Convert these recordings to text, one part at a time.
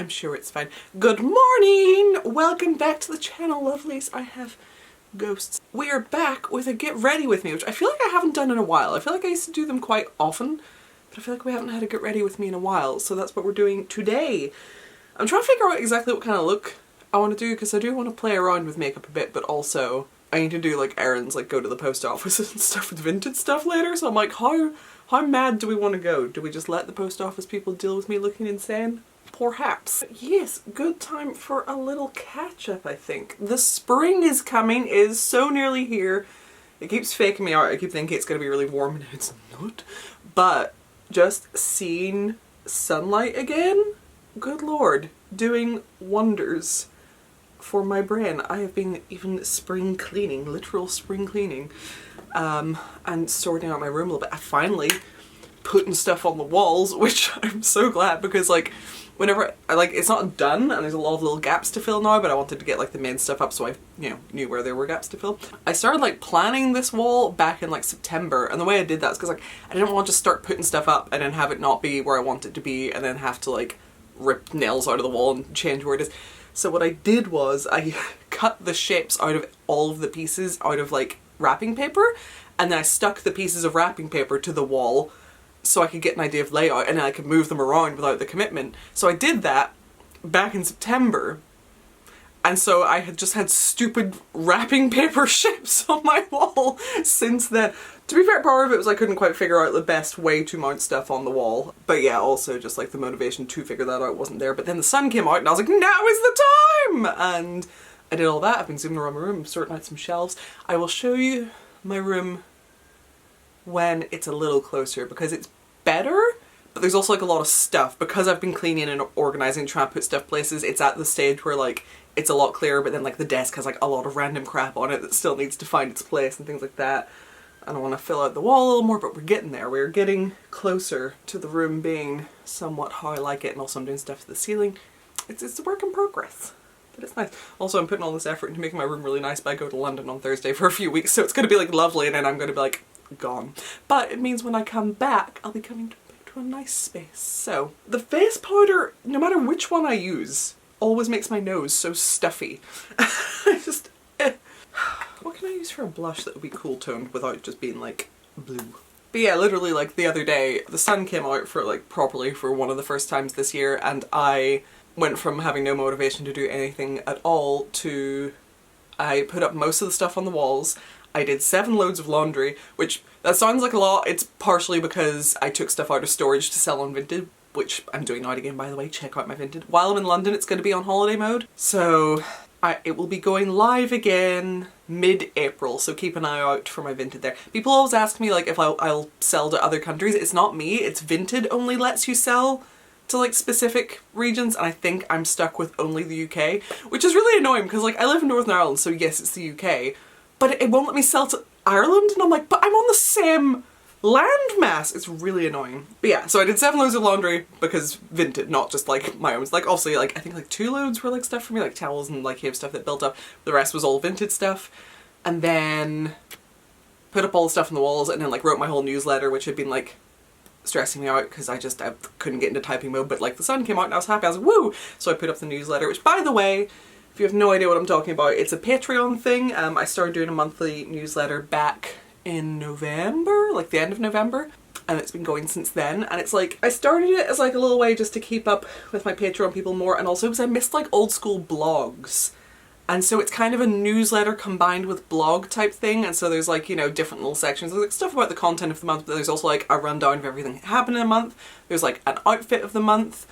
I'm sure it's fine. Good morning! Welcome back to the channel, lovelies. I have ghosts. We are back with a get ready with me, which I feel like I haven't done in a while. I feel like I used to do them quite often, but I feel like we haven't had a get ready with me in a while, so that's what we're doing today. I'm trying to figure out exactly what kind of look I want to do, because I do want to play around with makeup a bit, but also I need to do like errands, like go to the post office and stuff with vintage stuff later, so I'm like, how mad do we want to go? Do we just let the post office people deal with me looking insane? Perhaps. Yes, good time for a little catch up, I think. The spring is coming, it is so nearly here. It keeps faking me out, I keep thinking it's going to be really warm and it's not. But just seeing sunlight again, good lord, doing wonders for my brain. I have been even spring cleaning, literal spring cleaning, and sorting out my room a little bit. I finally putting stuff on the walls, which I'm so glad, because like whenever it's not done and there's a lot of little gaps to fill now, but I wanted to get like the main stuff up so I knew where there were gaps to fill. I started like planning this wall back in like September, and the way I did that is because like I didn't want to just start putting stuff up and then have it not be where I want it to be and then have to like rip nails out of the wall and change where it is. So what I did was I cut the shapes out of all of the pieces out of like wrapping paper, and then I stuck the pieces of wrapping paper to the wall so I could get an idea of layout, and then I could move them around without the commitment. So I did that back in September, and so I had just had stupid wrapping paper shapes on my wall since then. To be fair, part of it was I couldn't quite figure out the best way to mount stuff on the wall. But yeah, also just like the motivation to figure that out wasn't there. But then the sun came out and I was like, now is the time! And I did all that. I've been zooming around my room, sorting out some shelves. I will show you my room when it's a little closer, because it's better, but there's also like a lot of stuff. Because I've been cleaning and organizing, trying to put stuff places, it's at the stage where like it's a lot clearer, but then like the desk has like a lot of random crap on it that still needs to find its place and things like that. I don't want to fill out the wall a little more, but we're getting there. We're getting closer to the room being somewhat how I like it, and also I'm doing stuff to the ceiling. It's a work in progress, but it's nice. Also, I'm putting all this effort into making my room really nice, but I go to London on Thursday for a few weeks, so it's going to be like lovely, and then I'm going to be like gone. But it means when I come back, I'll be coming back to a nice space. So the face powder, no matter which one I use, always makes my nose so stuffy. I just what can I use for a blush that would be cool toned without just being like blue? But yeah, literally like the other day, the sun came out for like properly for one of the first times this year, and I went from having no motivation to do anything at all to I put up most of the stuff on the walls. I did 7 loads of laundry, which that sounds like a lot. It's partially because I took stuff out of storage to sell on Vinted, which I'm doing now again, by the way. Check out my Vinted. While I'm in London, it's going to be on holiday mode. So it will be going live again mid-April, so keep an eye out for my Vinted there. People always ask me like if I'll sell to other countries. It's not me, it's Vinted only lets you sell to like specific regions, and I think I'm stuck with only the UK, which is really annoying because like I live in Northern Ireland, so yes, it's the UK, but it won't let me sell to Ireland, and I'm like, but I'm on the same landmass. It's really annoying. But yeah, so I did 7 loads of laundry because Vinted, not just like my own. Like obviously like I think like 2 loads were like stuff for me, like towels and like stuff that built up. The rest was all Vinted stuff. And then put up all the stuff on the walls, and then like wrote my whole newsletter, which had been like stressing me out because I couldn't get into typing mode, but like the sun came out and I was happy. I was like, woo! So I put up the newsletter, which by the way, if you have no idea what I'm talking about, it's a Patreon thing. I started doing a monthly newsletter back in November, like the end of November, and it's been going since then. And it's like I started it as like a little way just to keep up with my Patreon people more, and also because I missed like old school blogs, and so it's kind of a newsletter combined with blog type thing. And so there's like, you know, different little sections. There's like stuff about the content of the month, but there's also like a rundown of everything that happened in a month. There's like an outfit of the month,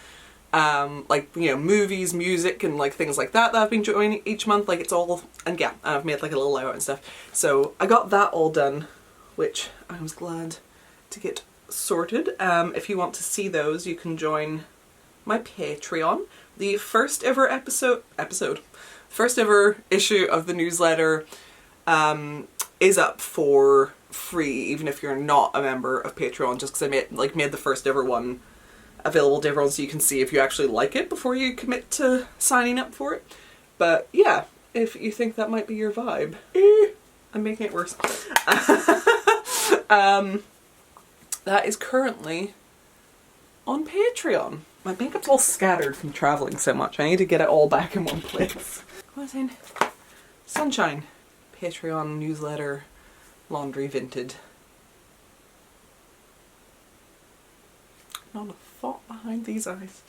like, you know, movies, music, and like things like that I've been doing each month. Like it's all, and yeah, I've made like a little layout and stuff. So I got that all done, which I was glad to get sorted. If you want to see those, you can join my Patreon. The first ever first ever issue of the newsletter is up for free, even if you're not a member of Patreon, just because I made the first ever one available to everyone so you can see if you actually like it before you commit to signing up for it. But yeah, if you think that might be your vibe, I'm making it worse. That is currently on Patreon. My makeup's all scattered from traveling so much. I need to get it all back in one place. What's in? Sunshine. Patreon newsletter. Laundry Vinted. Not a thought behind these eyes.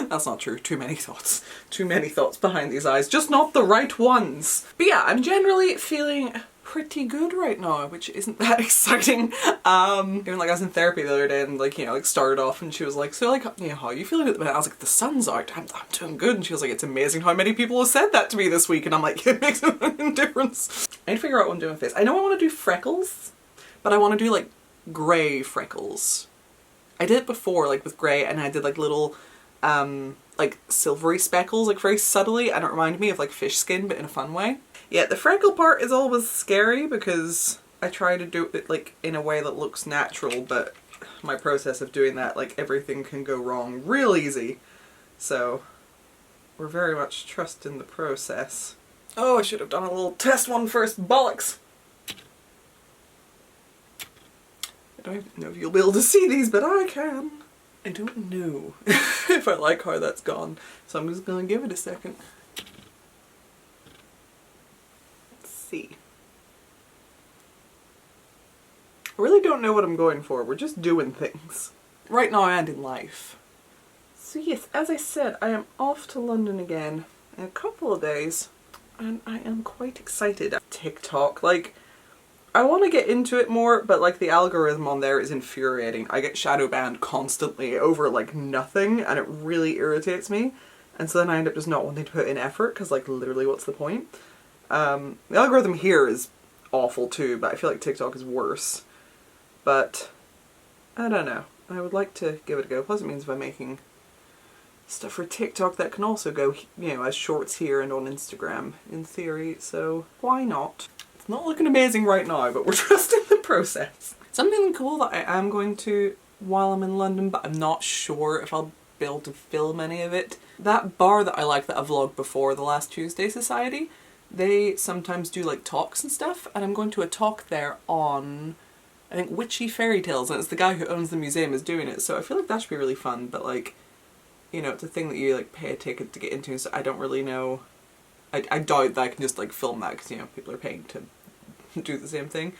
That's not true. Too many thoughts. Too many thoughts behind these eyes. Just not the right ones. But yeah, I'm generally feeling pretty good right now, which isn't that exciting. Even like I was in therapy the other day and like, you know, like started off and she was like, so like, you know, how are you feeling at the minute? I was like, the sun's out, I'm doing good. And she was like, it's amazing how many people have said that to me this week. And I'm like, it makes a difference. I need to figure out what I'm doing with this. I know I want to do freckles, but I want to do like grey freckles. I did it before, like with grey, and I did like little like silvery speckles, like very subtly, and it reminded me of like fish skin, but in a fun way. Yeah, the freckle part is always scary because I try to do it like in a way that looks natural, but my process of doing that, like everything can go wrong real easy. So we're very much trusting the process. Oh, I should have done a little test one first, bollocks! I don't even know if you'll be able to see these, but I can. I don't know if I like how that's gone, so I'm just gonna give it a second. Let's see. I really don't know what I'm going for, we're just doing things. Right now and in life. So yes, as I said, I am off to London again in a couple of days, and I am quite excited. TikTok, like, I want to get into it more, but like the algorithm on there is infuriating. I get shadow banned constantly over like nothing, and it really irritates me. And so then I end up just not wanting to put in effort, because like literally what's the point? The algorithm here is awful too, but I feel like TikTok is worse. But I don't know. I would like to give it a go. Plus it means if I'm making stuff for TikTok that can also go, you know, as shorts here and on Instagram in theory, so why not? Not looking amazing right now, but we're trusting the process. Something cool that I am going to while I'm in London, but I'm not sure if I'll be able to film any of it. That bar that I like that I vlogged before, the Last Tuesday Society, they sometimes do like talks and stuff, and I'm going to a talk there on, I think, witchy fairy tales, and it's the guy who owns the museum is doing it, so I feel like that should be really fun, but like, you know, it's a thing that you like pay a ticket to get into, so I don't really know. I doubt that I can just like film that, because, you know, people are paying to do the same thing,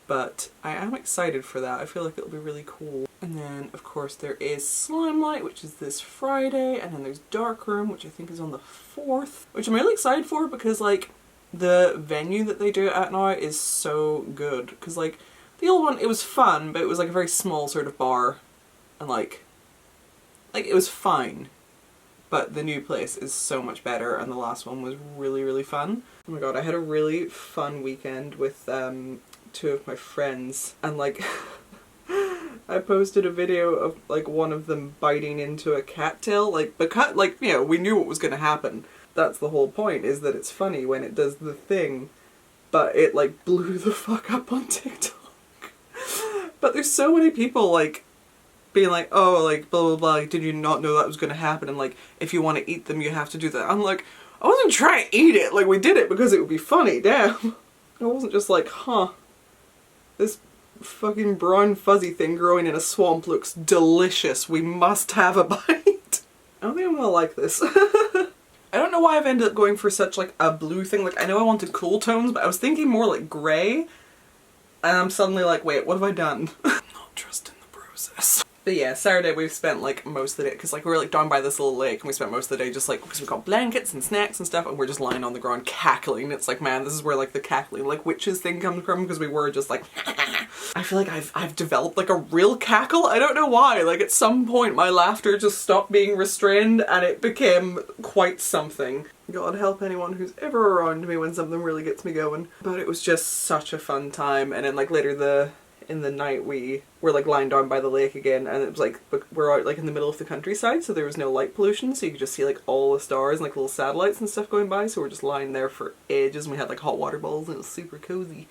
but I am excited for that. I feel like it'll be really cool. And then of course there is Slime Light, which is this Friday, and then there's Dark Room, which I think is on the 4th, which I'm really excited for because like the venue that they do it at now is so good, because like the old one, it was fun, but it was like a very small sort of bar, and like it was fine. But the new place is so much better, and the last one was really, really fun. Oh my god, I had a really fun weekend with 2 of my friends, and like I posted a video of like one of them biting into a cattail, like, because, like, you know, we knew what was gonna happen. That's the whole point, is that it's funny when it does the thing, but it like blew the fuck up on TikTok. But there's so many people like being like, oh, like, blah blah blah, like, did you not know that was gonna happen, and like, if you want to eat them you have to do that. I'm like, I wasn't trying to eat it, like, we did it because it would be funny, damn. I wasn't just like, huh, this fucking brown fuzzy thing growing in a swamp looks delicious, we must have a bite. I don't think I'm gonna like this. I don't know why I've ended up going for such like a blue thing, like I know I wanted cool tones, but I was thinking more like grey, and I'm suddenly like, wait, what have I done? I'm not trusting the process. But yeah, Saturday we've spent like most of the day, because like we were like down by this little lake, and we spent most of the day just like, because we got blankets and snacks and stuff, and we're just lying on the ground cackling. It's like, man, this is where like the cackling like witches thing comes from, because we were just like I feel like I've developed like a real cackle. I don't know why, like at some point my laughter just stopped being restrained and it became quite something. God help anyone who's ever around me when something really gets me going. But it was just such a fun time, and then like later in the night we were like lying down by the lake again, and it was like, we're out like in the middle of the countryside, so there was no light pollution, so you could just see like all the stars and like little satellites and stuff going by, so we're just lying there for ages, and we had like hot water bowls and it was super cozy.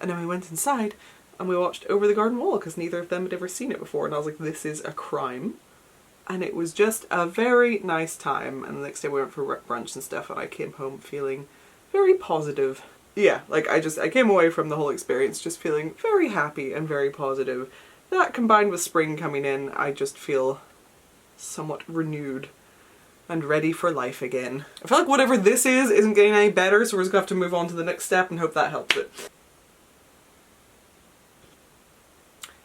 And then we went inside and we watched Over the Garden Wall, because neither of them had ever seen it before, and I was like, this is a crime. And it was just a very nice time, and the next day we went for brunch and stuff, and I came home feeling very positive. Yeah, like I came away from the whole experience just feeling very happy and very positive. That combined with spring coming in, I just feel somewhat renewed and ready for life again. I feel like whatever this is isn't getting any better, so we're just gonna have to move on to the next step and hope that helps it.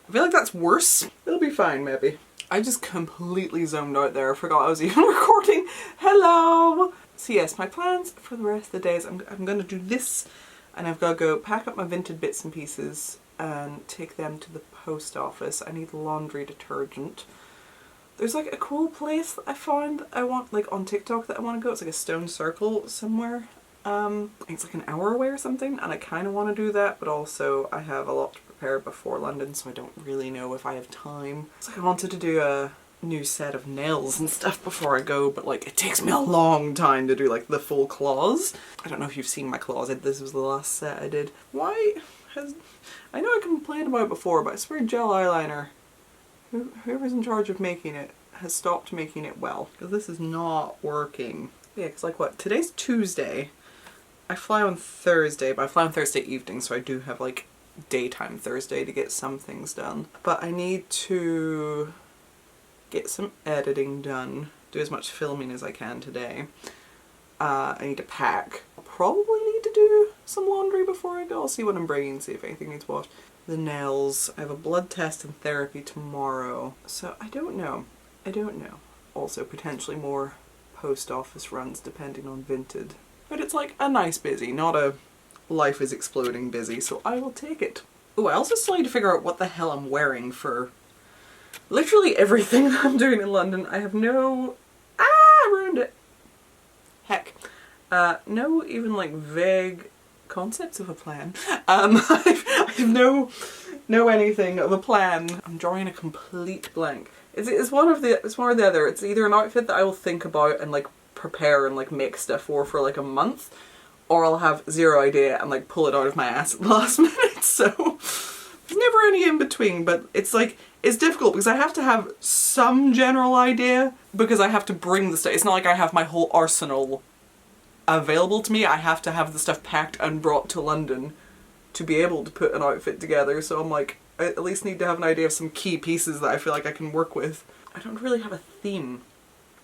I feel like that's worse. It'll be fine, maybe. I just completely zoned out there. I forgot I was even recording. Hello! So yes, my plans for the rest of the days, I'm gonna do this, and I've got to go pack up my vintage bits and pieces and take them to the post office. I need laundry detergent. There's like a cool place that I found that I want, like on TikTok, that I want to go. It's like a stone circle somewhere. It's like an hour away or something, and I kind of want to do that, but also I have a lot to prepare before London, so I don't really know if I have time. It's like I wanted to do a new set of nails and stuff before I go, but like it takes me a long time to do like the full claws. I don't know if you've seen my claws. This was the last set I did. I know I complained about it before, but I swear gel eyeliner, whoever's in charge of making it has stopped making it well, because this is not working. Yeah, because like what, today's Tuesday. I fly on Thursday, but I fly on Thursday evening, so I do have like daytime Thursday to get some things done. But I need to get some editing done, do as much filming as I can today. I need to pack. I'll probably need to do some laundry before I go. I'll see what I'm bringing, see if anything needs washed. The nails. I have a blood test and therapy tomorrow. So I don't know. I don't know. Also potentially more post office runs depending on Vinted. But it's like a nice busy, not a life is exploding busy, so I will take it. Oh, I also still need to figure out what the hell I'm wearing for literally everything that I'm doing in London. I have no... I ruined it. Heck. No even like vague concepts of a plan. I have no anything of a plan. I'm drawing a complete blank. It's one or the other. It's either an outfit that I will think about and like prepare and like make stuff for like a month, or I'll have zero idea and like pull it out of my ass at the last minute. So there's never any in between, but it's like, it's difficult because I have to have some general idea because I have to bring the stuff. It's not like I have my whole arsenal available to me. I have to have the stuff packed and brought to London to be able to put an outfit together. So I'm like, I at least need to have an idea of some key pieces that I feel like I can work with. I don't really have a theme.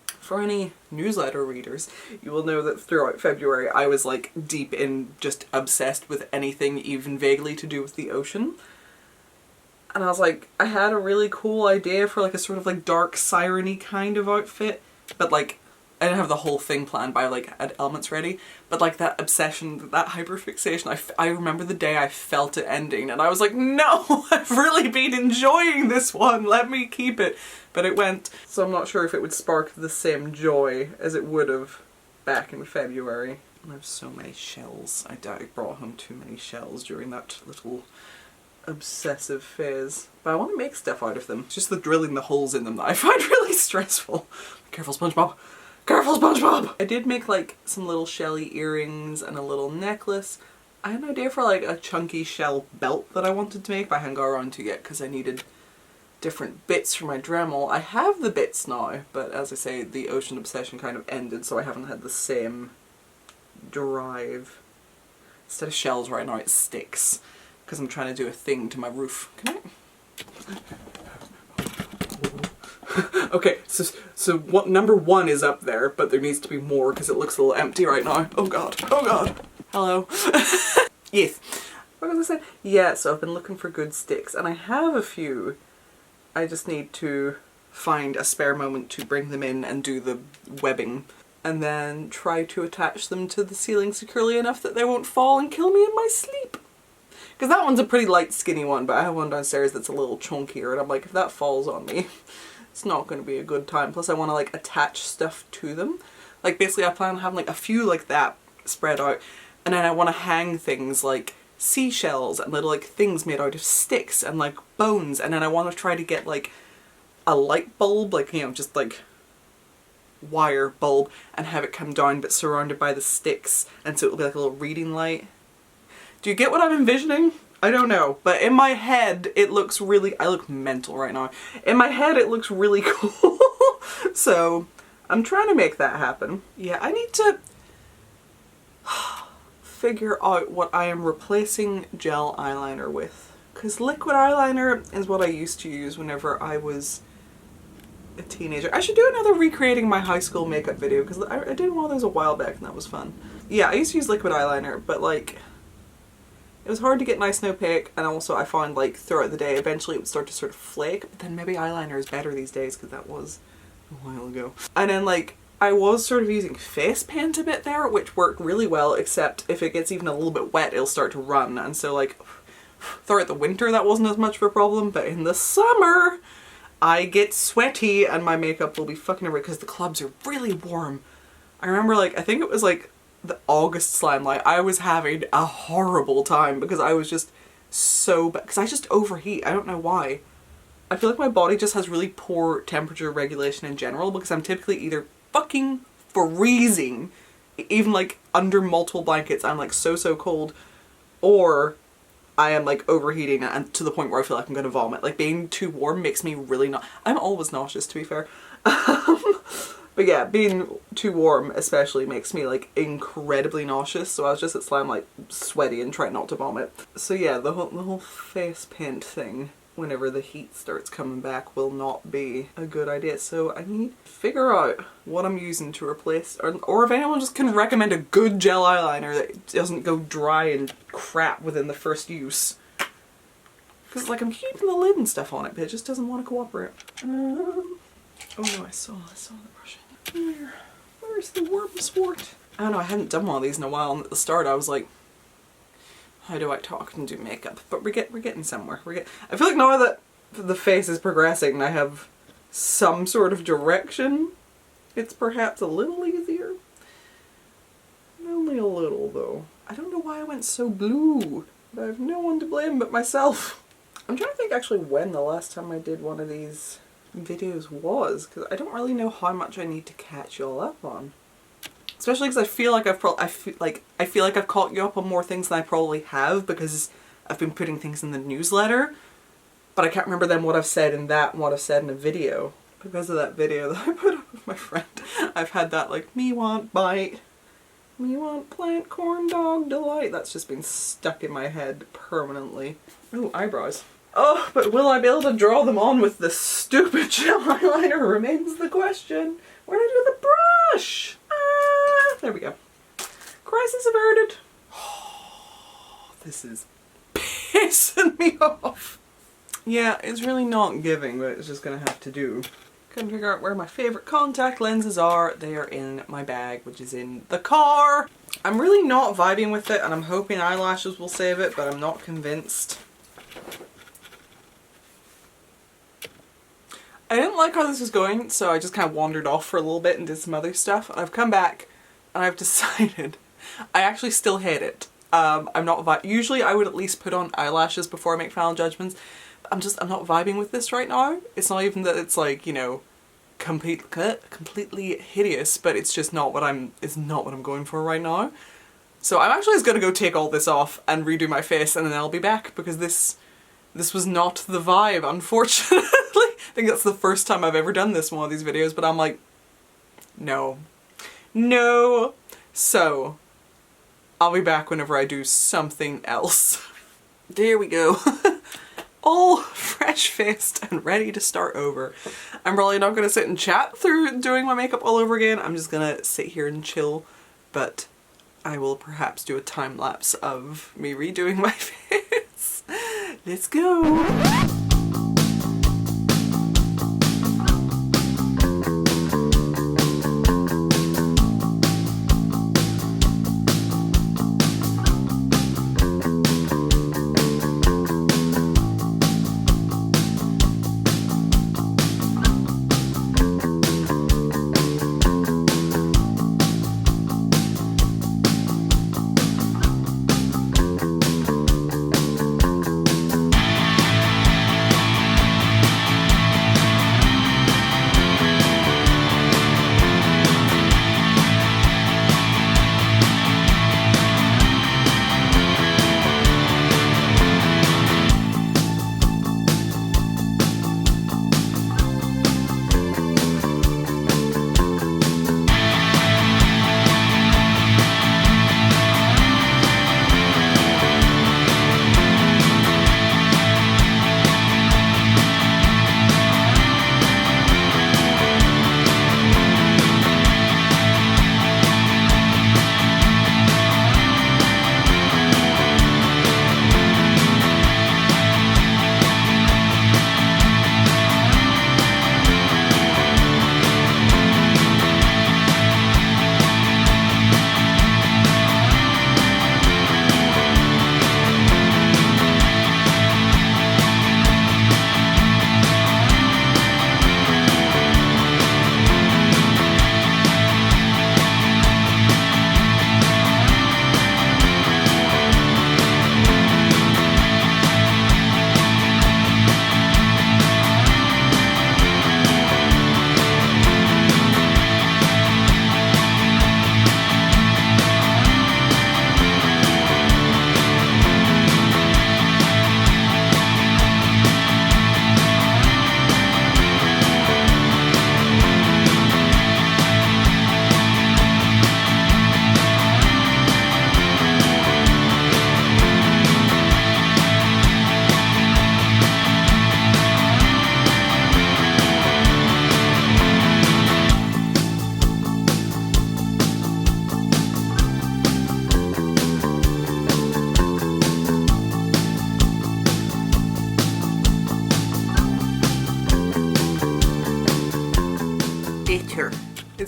For any newsletter readers, you will know that throughout February I was like deep in just obsessed with anything even vaguely to do with the ocean. And I was like, I had a really cool idea for like a sort of like dark siren-y kind of outfit, but like I didn't have the whole thing planned, but I like had elements ready. But like that obsession, that hyperfixation, I remember the day I felt it ending and I was like, no, I've really been enjoying this one, let me keep it. But it went, so I'm not sure if it would spark the same joy as it would have back in February. I have so many shells. I doubt I brought home too many shells during that little obsessive phase. But I want to make stuff out of them. It's just the drilling the holes in them that I find really stressful. Careful, SpongeBob. Careful, SpongeBob! I did make like some little shelly earrings and a little necklace. I had an idea for like a chunky shell belt that I wanted to make, but I hadn't got around to yet because I needed different bits for my Dremel. I have the bits now, but as I say, the ocean obsession kind of ended, so I haven't had the same drive. Instead of shells right now, it's sticks, because I'm trying to do a thing to my roof. Can I? Okay, so what number one is up there, but there needs to be more because it looks a little empty right now. Oh god, oh god. Hello. Yes. What was I saying? Yeah, so I've been looking for good sticks, and I have a few. I just need to find a spare moment to bring them in and do the webbing, and then try to attach them to the ceiling securely enough that they won't fall and kill me in my sleep. Because that one's a pretty light skinny one, but I have one downstairs that's a little chunkier, and I'm like, if that falls on me, it's not going to be a good time. Plus I want to like attach stuff to them. Like basically I plan on having like a few like that spread out, and then I want to hang things like seashells and little like things made out of sticks and like bones, and then I want to try to get like a light bulb, like, you know, just like wire bulb, and have it come down but surrounded by the sticks, and so it'll be like a little reading light. Do you get what I'm envisioning? I don't know, but in my head it looks really, I look mental right now. In my head it looks really cool. So I'm trying to make that happen. Yeah, I need to figure out what I am replacing gel eyeliner with. Because liquid eyeliner is what I used to use whenever I was a teenager. I should do another recreating my high school makeup video because I did one of those a while back and that was fun. Yeah, I used to use liquid eyeliner, but like it was hard to get nice and opaque, and also I found like throughout the day eventually it would start to sort of flake, but then maybe eyeliner is better these days because that was a while ago. And then like I was sort of using face paint a bit there, which worked really well, except if it gets even a little bit wet it'll start to run, and so like throughout the winter that wasn't as much of a problem, but in the summer I get sweaty and my makeup will be fucking everywhere because the clubs are really warm. I remember like, I think it was like the August slime, like I was having a horrible time because I was just so bad, because I just overheat. I don't know why. I feel like my body just has really poor temperature regulation in general because I'm typically either fucking freezing, even like under multiple blankets I'm like so cold, or I am like overheating and to the point where I feel like I'm gonna vomit. Like being too warm makes me really I'm always nauseous, to be fair. But yeah, being too warm especially makes me like incredibly nauseous, so I was just at slime like sweaty and trying not to vomit. So yeah, the whole face paint thing whenever the heat starts coming back will not be a good idea. So I need to figure out what I'm using to replace, or if anyone just can recommend a good gel eyeliner that doesn't go dry and crap within the first use. Because like I'm keeping the lid and stuff on it, but it just doesn't want to cooperate. Oh no, I saw the brush. Where's the wormswort? I don't know, I hadn't done one of these in a while, and at the start I was like, how do I talk and do makeup? But we're getting somewhere. I feel like now that the face is progressing and I have some sort of direction, it's perhaps a little easier. Only a little though. I don't know why I went so blue, but I have no one to blame but myself. I'm trying to think actually when the last time I did one of these videos was, because I don't really know how much I need to catch y'all up on. Especially because I feel like I feel like I've caught you up on more things than I probably have because I've been putting things in the newsletter, but I can't remember then what I've said in that and what I've said in a video. Because of that video that I put up with my friend, I've had that like, me want bite, me want plant corn dog delight. That's just been stuck in my head permanently. Ooh, eyebrows. Oh, but will I be able to draw them on with this stupid gel eyeliner remains the question. Where did I do the brush? There we go. Crisis averted. Oh, this is pissing me off. Yeah, it's really not giving, but it's just gonna have to do. Couldn't figure out where my favorite contact lenses are. They are in my bag, which is in the car. I'm really not vibing with it, and I'm hoping eyelashes will save it, but I'm not convinced. I didn't like how this was going, so I just kind of wandered off for a little bit and did some other stuff. And I've come back and I've decided I actually still hate it. I'm not usually I would at least put on eyelashes before I make final judgments. I'm not vibing with this right now. It's not even that it's like, you know, completely hideous, but it's just not what I'm going for right now. So I'm actually just gonna go take all this off and redo my face, and then I'll be back, because this was not the vibe, unfortunately. I think that's the first time I've ever done this in one of these videos, but I'm like, no. No. So, I'll be back whenever I do something else. There we go. All fresh-faced and ready to start over. I'm probably not going to sit and chat through doing my makeup all over again. I'm just going to sit here and chill, but I will perhaps do a time lapse of me redoing my face. Let's go.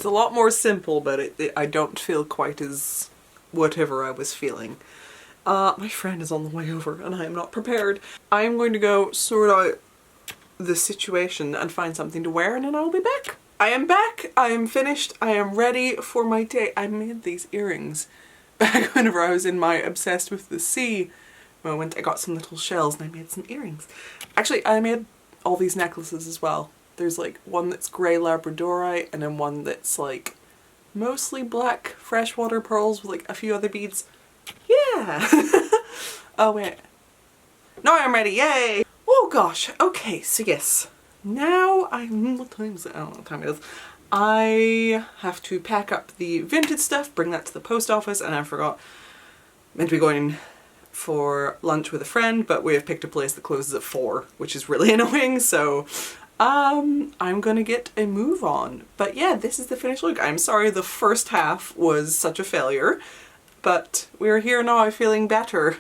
It's a lot more simple, but I don't feel quite as whatever I was feeling. My friend is on the way over and I am not prepared. I am going to go sort out the situation and find something to wear and then I'll be back. I am back, I am finished, I am ready for my day. I made these earrings back whenever I was in my obsessed with the sea moment. I got some little shells and I made some earrings. Actually, I made all these necklaces as well. There's like one that's grey labradorite and then one that's like mostly black freshwater pearls with like a few other beads. Yeah! Oh wait. No, I'm ready, yay! Oh gosh, okay, so yes. Now what time is it? I don't know what time it is. I have to pack up the vintage stuff, bring that to the post office, and I forgot. Meant to be going for lunch with a friend, but we have picked a place that closes at 4, which is really annoying, so I'm gonna get a move on. But yeah, this is the finished look. I'm sorry the first half was such a failure, but we're here now feeling better,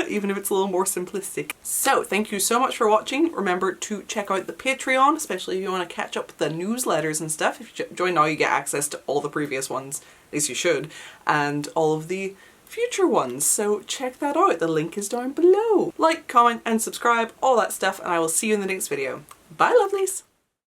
even if it's a little more simplistic. So thank you so much for watching. Remember to check out the Patreon, especially if you want to catch up with the newsletters and stuff. If you join now, you get access to all the previous ones, at least you should, and all of the future ones, so check that out. The link is down below. Like, comment, and subscribe, all that stuff, and I will see you in the next video. Bye, lovelies!